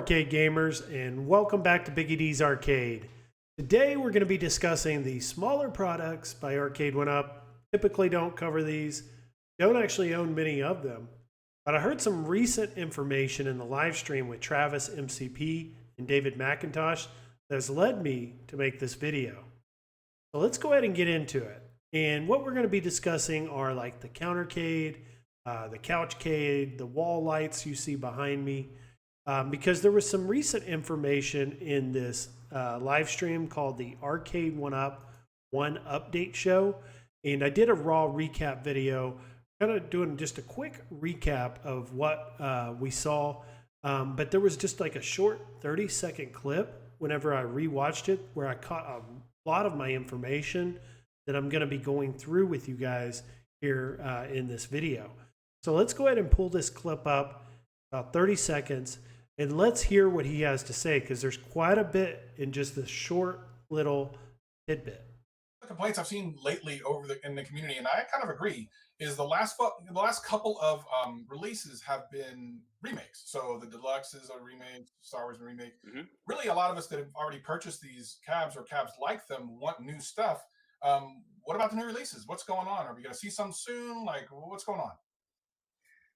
arcade gamers, and welcome back to BiggggyD's Arcade. Today we're going to be discussing the smaller products by Arcade1up. Typically don't cover these, don't actually own many of them, but I heard some recent information in the live stream with Travis MCP and David McIntosh that has led me to make this video. So let's go ahead and get into it. And what we're going to be discussing are like the Countercade, the Couchcade, the wall lights you see behind me. Because there was some recent information in this live stream called the Arcade1up One Update Show. And I did a raw recap video, kind of doing just a quick recap of what we saw. But there was just like a short 30-second clip whenever I rewatched it where I caught a lot of my information that I'm going to be going through with you guys here in this video. So let's go ahead and pull this clip up, about 30 seconds. And let's hear what he has to say, because there's quite a bit in just this short little tidbit. The complaints I've seen lately in the community, and I kind of agree, is the last couple of releases have been remakes. So the Deluxe is a remake, Star Wars remake. Really, a lot of us that have already purchased these cabs or cabs like them want new stuff. What about the new releases? What's going on? Are we going to see some soon? Like, what's going on?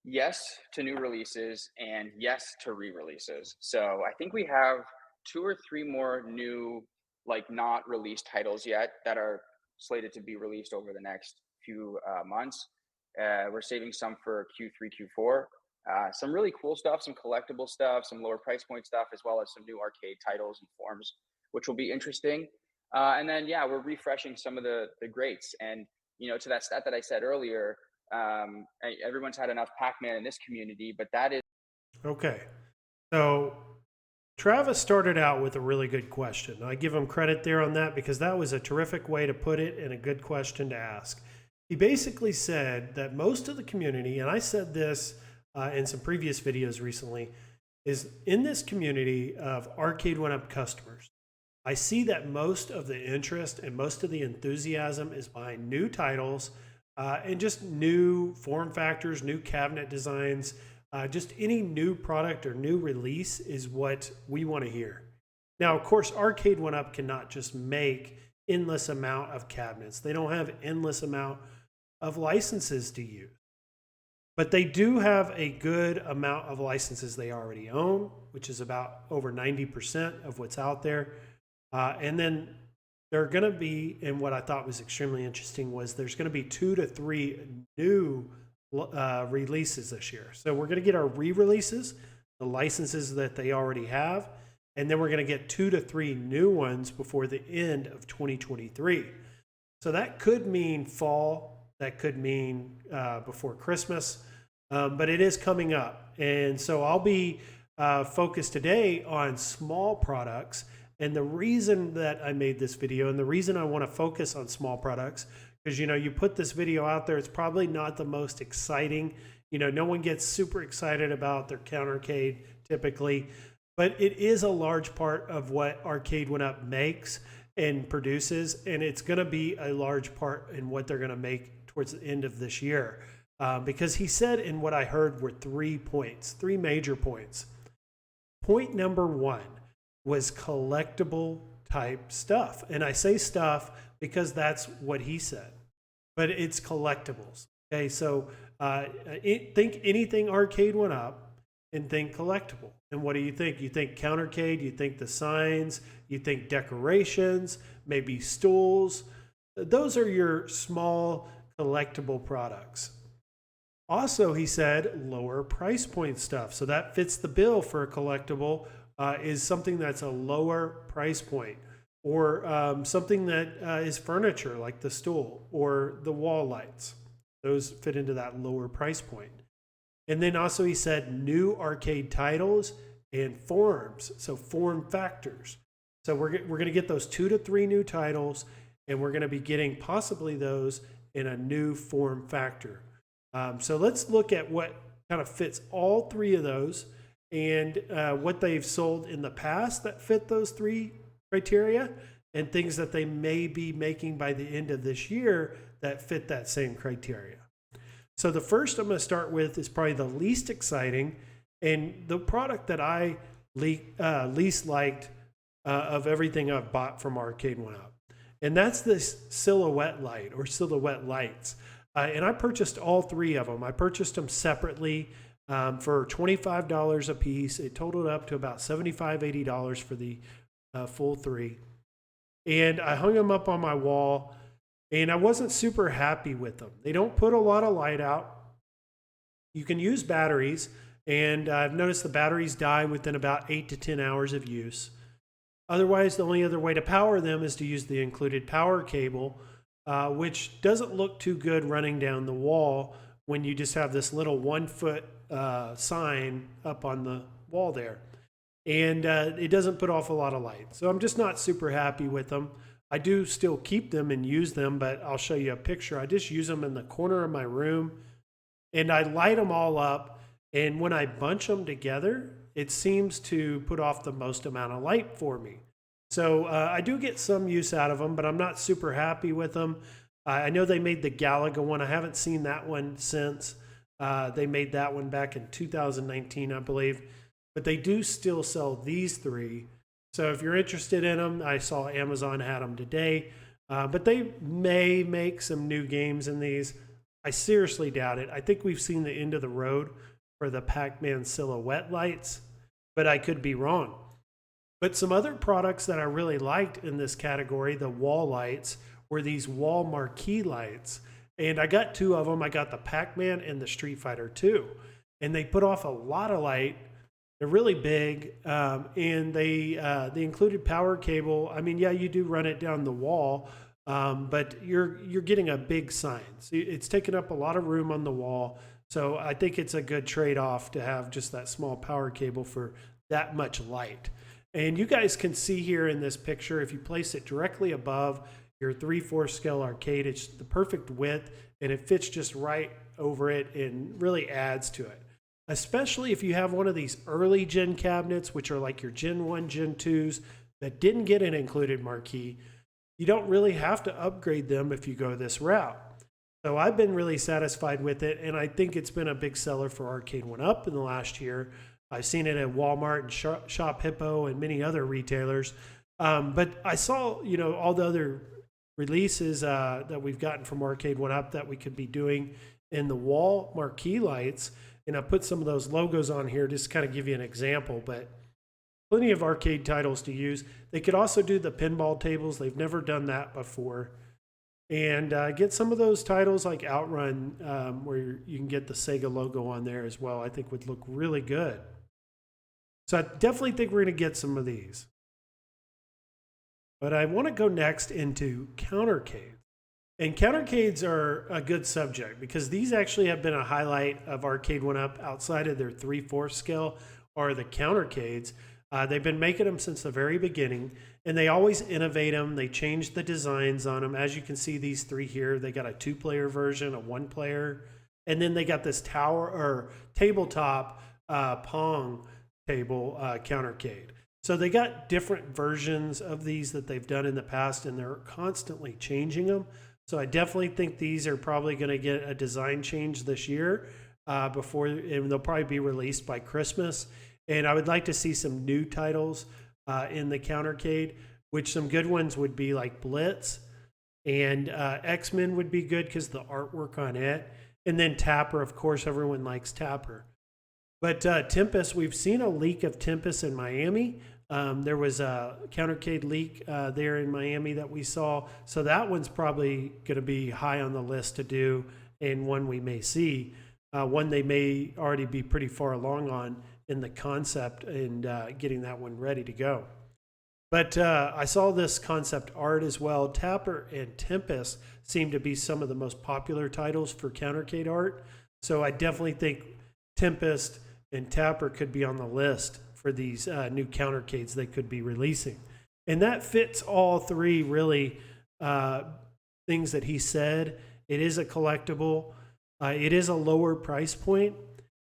Yes to new releases and yes to re-releases. So I think we have 2 or 3 more new, like not released titles yet that are slated to be released over the next few months. We're saving some for Q3, Q4. Some really cool stuff, some collectible stuff, some lower price point stuff, as well as some new arcade titles and forms, which will be interesting. And then, yeah, we're refreshing some of the greats. And, you know, to that stat that I said earlier, everyone's had enough PacMan in this community, but that is okay. So Travis started out with a really good question. I give him credit there on that because that was a terrific way to put it and a good question to ask. He basically said that most of the community, and I said this in some previous videos recently, is in this community of Arcade1up customers, I see that most of the interest and most of the enthusiasm is behind new titles, and just new form factors, new cabinet designs, just any new product or new release is what we want to hear. Now, of course, Arcade1up cannot just make endless amount of cabinets. They don't have endless amount of licenses to use. But they do have a good amount of licenses they already own, which is about over 90% of what's out there. And then they're going to be, and what I thought was extremely interesting was there's going to be 2 to 3 new releases this year. So we're going to get our re-releases, the licenses that they already have, and then we're going to get 2 to 3 new ones before the end of 2023. So that could mean fall, that could mean before Christmas, but it is coming up. And so I'll be focused today on small products. And the reason that I made this video and the reason I want to focus on small products, because, you know, you put this video out there, it's probably not the most exciting. You know, no one gets super excited about their Countercade typically, but it is a large part of what Arcade1up makes and produces. And it's going to be a large part in what they're going to make towards the end of this year. Because he said in what I heard were 3 points, 3 major points. Point number 1 was collectible type stuff. And I say stuff because that's what he said, but it's collectibles. Okay, so think anything Arcade1up and think collectible. And what do you think? You think Countercade, you think the signs, you think decorations, maybe stools. Those are your small collectible products. Also, he said lower price point stuff. So that fits the bill for a collectible. Is something that's a lower price point, or something that is furniture like the stool or the wall lights. Those fit into that lower price point. And then also he said new arcade titles and forms, so form factors. So we're going to get those 2 to 3 new titles, and we're going to be getting possibly those in a new form factor. So let's look at what kind of fits all 3 of those, and what they've sold in the past that fit those 3 criteria, and things that they may be making by the end of this year that fit that same criteria. So the first I'm going to start with is probably the least exciting, and the product that I least liked of everything I've bought from Arcade1up. And that's this silhouette light or silhouette lights. And I purchased all three of them. I purchased them separately for $25 a piece. It totaled up to about $75, $80 for the full three. And I hung them up on my wall, and I wasn't super happy with them. They don't put a lot of light out. You can use batteries, and I've noticed the batteries die within about 8 to 10 hours of use. Otherwise, the only other way to power them is to use the included power cable, which doesn't look too good running down the wall when you just have this little 1 foot sign up on the wall there. And it doesn't put off a lot of light. So I'm just not super happy with them. I do still keep them and use them, but I'll show you a picture. I just use them in the corner of my room, and I light them all up. And when I bunch them together, it seems to put off the most amount of light for me. So I do get some use out of them, but I'm not super happy with them. I know they made the Galaga one. I haven't seen that one since. They made that one back in 2019, I believe. But they do still sell these three. So if you're interested in them, I saw Amazon had them today. But they may make some new games in these. I seriously doubt it. I think we've seen the end of the road for the PacMan silhouette lights, but I could be wrong. But some other products that I really liked in this category, the wall lights, were these wall marquee lights. And I got two of them. I got the PacMan and the Street Fighter 2. And they put off a lot of light. They're really big, and they included power cable. I mean, yeah, you do run it down the wall, but you're getting a big sign. So it's taking up a lot of room on the wall. So I think it's a good trade-off to have just that small power cable for that much light. And you guys can see here in this picture, if you place it directly above your 3/4 scale arcade, it's the perfect width, and it fits just right over it and really adds to it. Especially if you have one of these early gen cabinets, which are like your Gen 1, Gen 2s that didn't get an included marquee, you don't really have to upgrade them if you go this route. So I've been really satisfied with it, and I think it's been a big seller for Arcade1up in the last year. I've seen it at Walmart and Shop Hippo and many other retailers. But I saw, all the other releases that we've gotten from Arcade1up that we could be doing in the wall marquee lights. And I put some of those logos on here just to kind of give you an example, but plenty of arcade titles to use. They could also do the pinball tables. They've never done that before. And get some of those titles like Outrun, where you can get the Sega logo on there as well. I think would look really good. So I definitely think we're going to get some of these. But I want to go next into Countercades. And Countercades are a good subject because these actually have been a highlight of Arcade1up outside of their 3/4 scale, or the Countercades. They've been making them since the very beginning, and they always innovate them. They change the designs on them. As you can see, these three here, they got a 2-player version, a 1-player, and then they got this tower or tabletop Pong table Countercade. So they got different versions of these that they've done in the past, and they're constantly changing them. So I definitely think these are probably going to get a design change this year and they'll probably be released by Christmas. And I would like to see some new titles in the Countercade, which some good ones would be like Blitz, and X-Men would be good because the artwork on it. And then Tapper, of course, everyone likes Tapper. But Tempest, we've seen a leak of Tempest in Miami. There was a Countercade leak there in Miami that we saw. So that one's probably going to be high on the list to do, and one we may see. One they may already be pretty far along on in the concept and getting that one ready to go. But I saw this concept art as well. Tapper and Tempest seem to be some of the most popular titles for Countercade art. So I definitely think Tempest and Tapper could be on the list for these new Countercades they could be releasing. And that fits all three really things that he said. It is a collectible. It is a lower price point.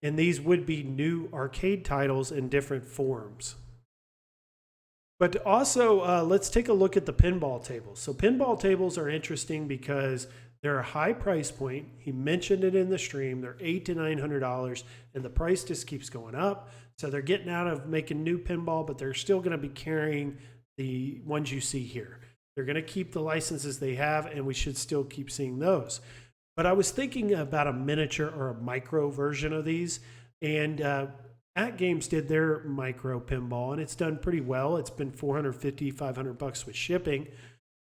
And these would be new arcade titles in different forms. But also, let's take a look at the pinball tables. So pinball tables are interesting because They're a high price point. He mentioned it in the stream. They're $800 to $900, and the price just keeps going up. So they're getting out of making new pinball, but they're still going to be carrying the ones you see here. They're going to keep the licenses they have, and we should still keep seeing those. But I was thinking about a miniature or a micro version of these, and At Games did their micro pinball, and it's done pretty well. It's been $450, $500 with shipping.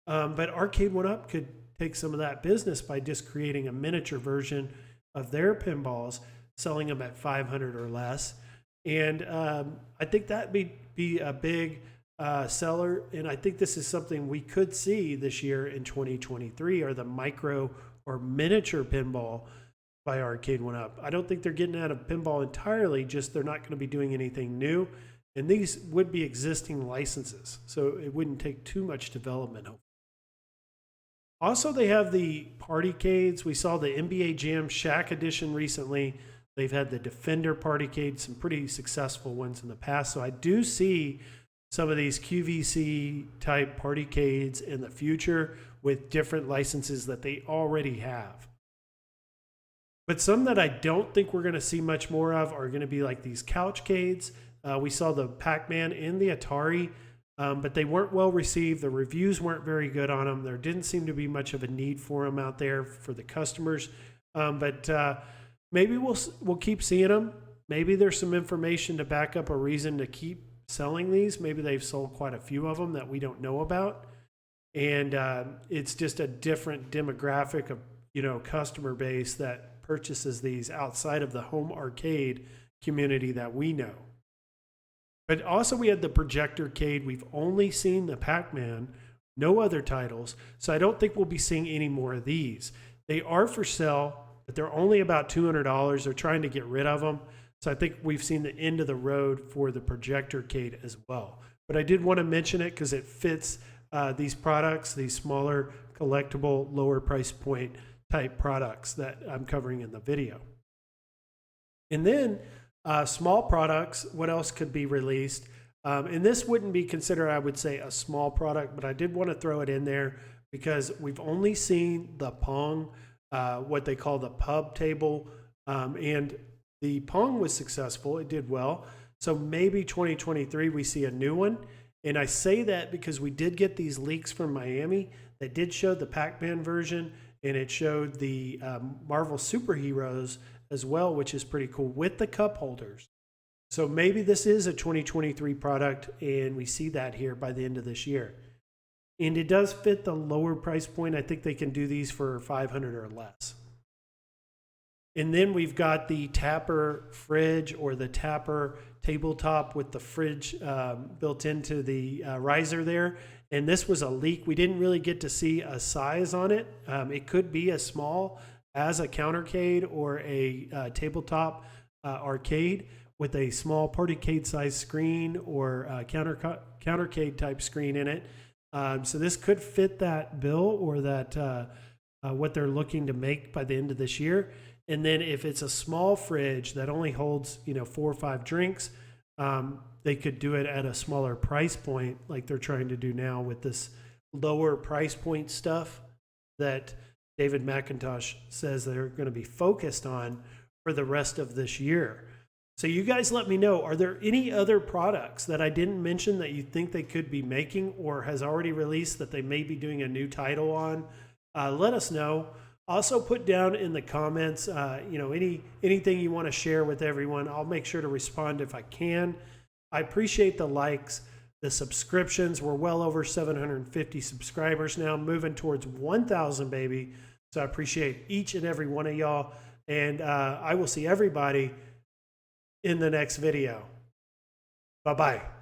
But Arcade1up could take some of that business by just creating a miniature version of their pinballs, selling them at $500 or less. And I think that'd be a big seller. And I think this is something we could see this year in 2023, are the micro or miniature pinball by Arcade1up. I don't think they're getting out of pinball entirely, just they're not going to be doing anything new. And these would be existing licenses, so it wouldn't take too much development. Also, they have the Partycades. We saw the NBA Jam Shack Edition recently. They've had the Defender Partycade, some pretty successful ones in the past. So I do see some of these QVC type Partycades in the future with different licenses that they already have. But some that I don't think we're going to see much more of are going to be like these Couchcades. We saw the PacMan and the Atari, but they weren't well received. The reviews weren't very good on them. There didn't seem to be much of a need for them out there for the customers. But maybe we'll keep seeing them. Maybe there's some information to back up a reason to keep selling these. Maybe they've sold quite a few of them that we don't know about. And it's just a different demographic of, customer base that purchases these outside of the home arcade community that we know. But also we had the Projector Gate. We've only seen the PacMan, no other titles. So I don't think we'll be seeing any more of these. They are for sale, but they're only about $200. They're trying to get rid of them. So I think we've seen the end of the road for the Projector Gate as well. But I did want to mention it because it fits these products, these smaller, collectible, lower price point type products that I'm covering in the video. And then small products, what else could be released? And this wouldn't be considered, I would say, a small product, but I did want to throw it in there because we've only seen the Pong, what they call the pub table, and the Pong was successful. It did well. So maybe 2023 we see a new one. And I say that because we did get these leaks from Miami that did show the Pac-Man version, and it showed the Marvel superheroes as well, which is pretty cool, with the cup holders. So maybe this is a 2023 product, and we see that here by the end of this year. And it does fit the lower price point. I think they can do these for $500 or less. And then we've got the Tapper fridge, or the Tapper tabletop with the fridge built into the riser there. And this was a leak. We didn't really get to see a size on it. It could be as small as a Countercade or a tabletop arcade with a small Partycade size screen or a Countercade type screen in it. So this could fit that bill, or that what they're looking to make by the end of this year. And then if it's a small fridge that only holds 4 or 5 drinks, they could do it at a smaller price point, like they're trying to do now with this lower price point stuff that David McIntosh says they're going to be focused on for the rest of this year. So you guys let me know, are there any other products that I didn't mention that you think they could be making or has already released that they may be doing a new title on? Let us know. Also put down in the comments, anything you want to share with everyone. I'll make sure to respond if I can. I appreciate the likes, the subscriptions. We're well over 750 subscribers now, moving towards 1,000, baby. So I appreciate each and every one of y'all. And I will see everybody in the next video. Bye-bye.